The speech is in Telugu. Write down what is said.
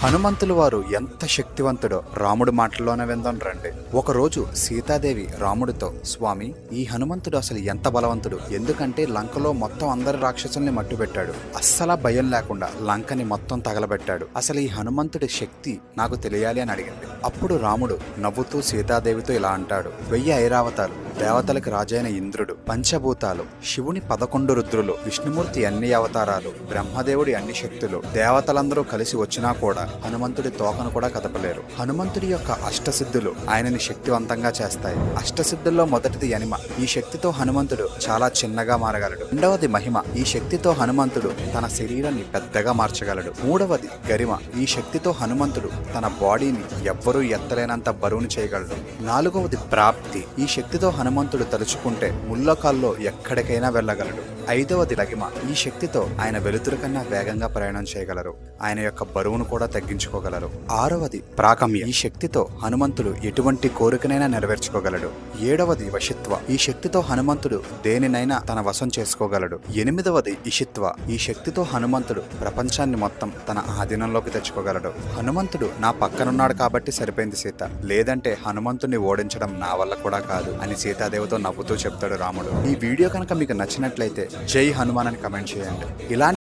హనుమంతులు వారు ఎంత శక్తివంతుడో రాముడు మాటల్లోనే విందాం రండి. ఒకరోజు సీతాదేవి రాముడితో, స్వామి, ఈ హనుమంతుడు అసలు ఎంత బలవంతుడు, ఎందుకంటే లంకలో మొత్తం అందరి రాక్షసుల్ని మట్టుబెట్టాడు, అస్సలా భయం లేకుండా లంకని మొత్తం తగలబెట్టాడు, అసలు ఈ హనుమంతుడి శక్తి నాకు తెలియాలి అని అడిగింది. అప్పుడు రాముడు నవ్వుతూ సీతాదేవితో ఇలా అంటాడు, 1000 ఐరావతాలు, దేవతలకు రాజైన ఇంద్రుడు, పంచభూతాలు, శివుని 11 రుద్రులు, విష్ణుమూర్తి అన్ని అవతారాలు, బ్రహ్మదేవుడి అన్ని శక్తులు, దేవతలందరూ కలిసి వచ్చినా కూడా హనుమంతుడి తోకను కూడా కదపలేరు. హనుమంతుడి యొక్క అష్టసిద్ధులు ఆయనని శక్తివంతంగా చేస్తాయి. అష్టసిద్ధుల్లో మొదటిది యనిమ. ఈ శక్తితో హనుమంతుడు చాలా చిన్నగా మారగలడు. రెండవది మహిమ. ఈ శక్తితో హనుమంతుడు తన శరీరాన్ని పెద్దగా మార్చగలడు. మూడవది గరిమ. ఈ శక్తితో హనుమంతుడు తన బాడీని ఎవ్వరూ ఎత్తలేనంత బరువును చేయగలడు. నాలుగవది ప్రాప్తి. ఈ శక్తితో హనుమంతుడు తలుచుకుంటే ముల్లోకాల్లో ఎక్కడికైనా వెళ్ళగలడు. ఐదవది లగిమ. ఈ శక్తితో ఆయన వెలుతురు కన్నా వేగంగా ప్రయాణం చేయగలరు. ఆయన యొక్క బరువును కూడా తగ్గించుకోగలరు. ఆరవది ప్రాకమ్య. ఈ శక్తితో హనుమంతుడు ఎటువంటి కోరికనైనా నెరవేర్చుకోగలడు. ఏడవది వశిత్వ. ఈ శక్తితో హనుమంతుడు దేనినైనా తన వశం చేసుకోగలడు. ఎనిమిదవది ఇషిత్వ. ఈ శక్తితో హనుమంతుడు ప్రపంచాన్ని మొత్తం తన ఆధీనంలోకి తెచ్చుకోగలడు. హనుమంతుడు నా పక్కనున్నాడు కాబట్టి సరిపోయింది సీత, లేదంటే హనుమంతుడిని ఓడించడం నా వల్ల కూడా కాదు అని సీతాదేవితో నవ్వుతూ చెప్తాడు రాముడు. ఈ వీడియో కనుక మీకు నచ్చినట్లయితే జై హనుమాన్ అని కమెంట్ చేయండి. ఇలాంటి